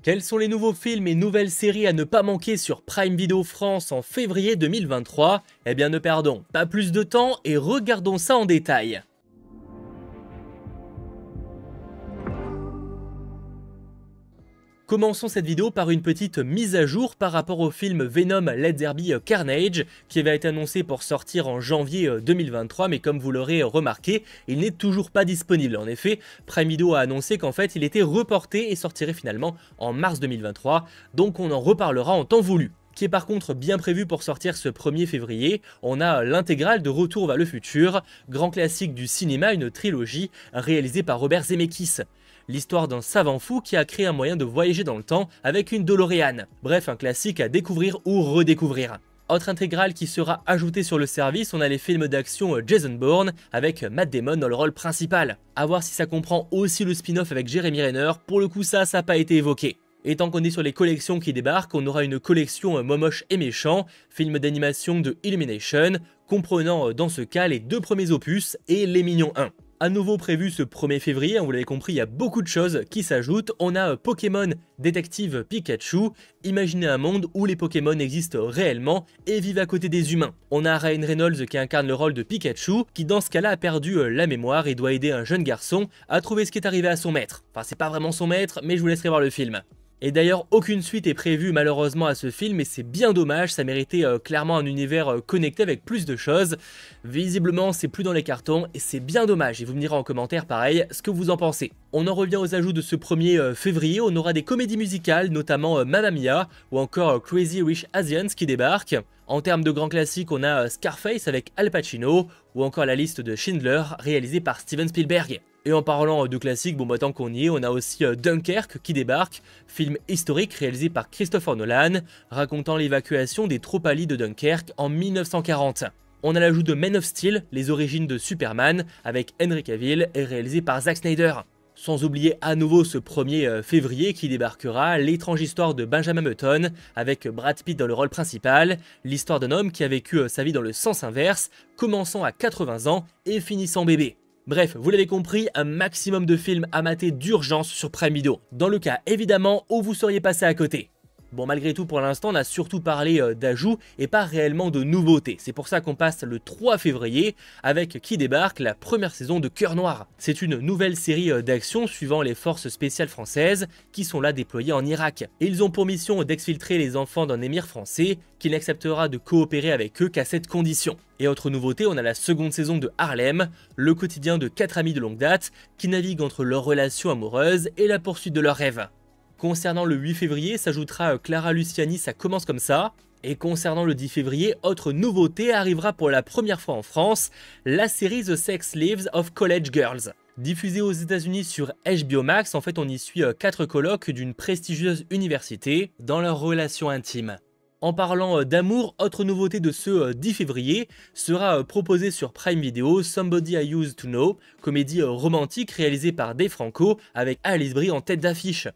Quels sont les nouveaux films et nouvelles séries à ne pas manquer sur Prime Video France en février 2023? Eh bien ne perdons pas plus de temps et regardons ça en détail. Commençons cette vidéo par une petite mise à jour par rapport au film Venom Let There Be Carnage qui avait été annoncé pour sortir en janvier 2023, mais comme vous l'aurez remarqué, il n'est toujours pas disponible. En effet, Prime Video a annoncé qu'en fait il était reporté et sortirait finalement en mars 2023, donc on en reparlera en temps voulu. Qui est par contre bien prévu pour sortir ce 1er février, on a l'intégrale de Retour vers le futur, grand classique du cinéma, une trilogie réalisée par Robert Zemeckis. L'histoire d'un savant fou qui a créé un moyen de voyager dans le temps avec une DeLorean. Bref, un classique à découvrir ou redécouvrir. Autre intégrale qui sera ajoutée sur le service, on a les films d'action Jason Bourne avec Matt Damon dans le rôle principal. A voir si ça comprend aussi le spin-off avec Jeremy Renner, pour le coup ça n'a pas été évoqué. Et tant qu'on est sur les collections qui débarquent, on aura une collection Momoche et Méchant, film d'animation de Illumination, comprenant dans ce cas les 2 premiers opus et Les Mignons 1. À nouveau prévu ce 1er février, vous l'avez compris, il y a beaucoup de choses qui s'ajoutent. On a Pokémon Détective Pikachu, imaginez un monde où les Pokémon existent réellement et vivent à côté des humains. On a Ryan Reynolds qui incarne le rôle de Pikachu, qui dans ce cas-là a perdu la mémoire et doit aider un jeune garçon à trouver ce qui est arrivé à son maître. Enfin, c'est pas vraiment son maître, mais je vous laisserai voir le film. Et d'ailleurs, aucune suite est prévue malheureusement à ce film, et c'est bien dommage, ça méritait clairement un univers connecté avec plus de choses. Visiblement, c'est plus dans les cartons, et c'est bien dommage, et vous me direz en commentaire pareil ce que vous en pensez. On en revient aux ajouts de ce 1er février, on aura des comédies musicales, notamment Mamma Mia, ou encore Crazy Rich Asians qui débarquent. En termes de grands classiques, on a Scarface avec Al Pacino, ou encore la liste de Schindler, réalisée par Steven Spielberg. Et en parlant de classiques, bon tant qu'on y est, on a aussi Dunkerque qui débarque, film historique réalisé par Christopher Nolan, racontant l'évacuation des troupes alliées de Dunkerque en 1940. On a l'ajout de Man of Steel, les origines de Superman, avec Henry Cavill et réalisé par Zack Snyder. Sans oublier à nouveau ce 1er février qui débarquera, l'étrange histoire de Benjamin Button, avec Brad Pitt dans le rôle principal, l'histoire d'un homme qui a vécu sa vie dans le sens inverse, commençant à 80 ans et finissant bébé. Bref, vous l'avez compris, un maximum de films à mater d'urgence sur Prime Video, dans le cas évidemment où vous seriez passé à côté. Bon, malgré tout, pour l'instant, on a surtout parlé d'ajouts et pas réellement de nouveautés. C'est pour ça qu'on passe le 3 février avec qui débarque la première saison de Cœur Noir. C'est une nouvelle série d'action suivant les forces spéciales françaises qui sont là déployées en Irak. Et ils ont pour mission d'exfiltrer les enfants d'un émir français qui n'acceptera de coopérer avec eux qu'à cette condition. Et autre nouveauté, on a la seconde saison de Harlem, le quotidien de 4 amis de longue date qui naviguent entre leur relation amoureuse et la poursuite de leurs rêves. Concernant le 8 février, s'ajoutera Clara Luciani, ça commence comme ça. Et concernant le 10 février, autre nouveauté arrivera pour la première fois en France, la série The Sex Lives of College Girls. Diffusée aux États-Unis sur HBO Max, en fait on y suit 4 colocs d'une prestigieuse université dans leur relation intime. En parlant d'amour, autre nouveauté de ce 10 février sera proposée sur Prime Video Somebody I Used to Know, comédie romantique réalisée par Dave Franco avec Alice Brie en tête d'affiche.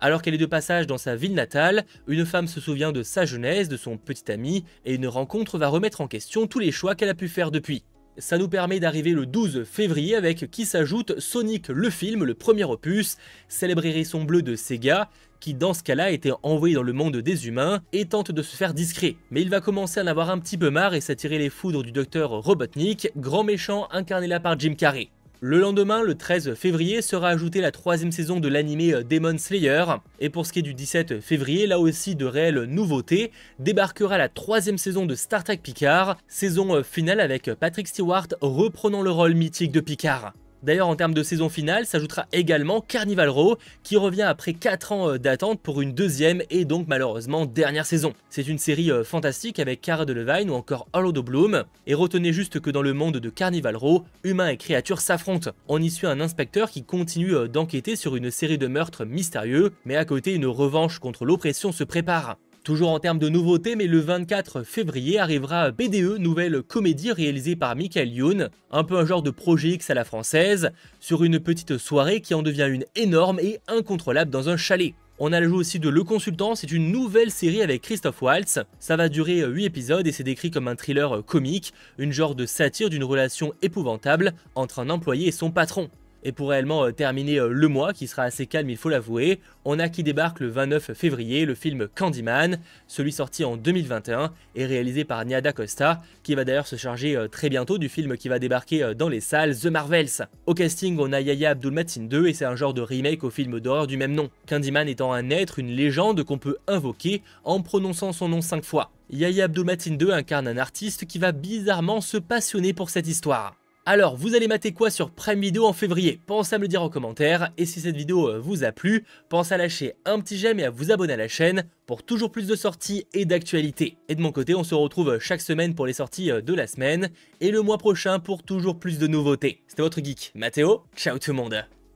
Alors qu'elle est de passage dans sa ville natale, une femme se souvient de sa jeunesse, de son petit ami, et une rencontre va remettre en question tous les choix qu'elle a pu faire depuis. Ça nous permet d'arriver le 12 février avec qui s'ajoute Sonic le film, le premier opus, célèbre hérisson bleu de Sega, qui dans ce cas-là était envoyé dans le monde des humains et tente de se faire discret. Mais il va commencer à en avoir un petit peu marre et s'attirer les foudres du docteur Robotnik, grand méchant incarné là par Jim Carrey. Le lendemain, le 13 février, sera ajoutée la 3e saison de l'animé Demon Slayer. Et pour ce qui est du 17 février, là aussi de réelles nouveautés, débarquera la 3e saison de Star Trek Picard, saison finale avec Patrick Stewart reprenant le rôle mythique de Picard. D'ailleurs, en termes de saison finale, s'ajoutera également Carnival Row, qui revient après 4 ans d'attente pour une 2e et donc malheureusement dernière saison. C'est une série fantastique avec Cara Delevingne ou encore Orlando Bloom. Et retenez juste que dans le monde de Carnival Row, humains et créatures s'affrontent. On y suit un inspecteur qui continue d'enquêter sur une série de meurtres mystérieux, mais à côté une revanche contre l'oppression se prépare. Toujours en termes de nouveautés, mais le 24 février arrivera BDE, nouvelle comédie réalisée par Michael Youn, un peu un genre de projet X à la française, sur une petite soirée qui en devient une énorme et incontrôlable dans un chalet. On a l'ajout aussi de Le Consultant, c'est une nouvelle série avec Christophe Waltz, ça va durer 8 épisodes et c'est décrit comme un thriller comique, une genre de satire d'une relation épouvantable entre un employé et son patron. Et pour réellement terminer le mois, qui sera assez calme il faut l'avouer, on a qui débarque le 29 février, le film Candyman, celui sorti en 2021 et réalisé par Nia DaCosta, qui va d'ailleurs se charger très bientôt du film qui va débarquer dans les salles, The Marvels. Au casting, on a Yahya Abdul-Mateen II et c'est un genre de remake au film d'horreur du même nom. Candyman étant un être, une légende qu'on peut invoquer en prononçant son nom 5 fois. Yahya Abdul-Mateen II incarne un artiste qui va bizarrement se passionner pour cette histoire. Alors, vous allez mater quoi sur Prime Video en février? Pensez à me le dire en commentaire, et si cette vidéo vous a plu, pensez à lâcher un petit j'aime et à vous abonner à la chaîne pour toujours plus de sorties et d'actualités. Et de mon côté, on se retrouve chaque semaine pour les sorties de la semaine, et le mois prochain pour toujours plus de nouveautés. C'était votre geek, Mathéo, ciao tout le monde.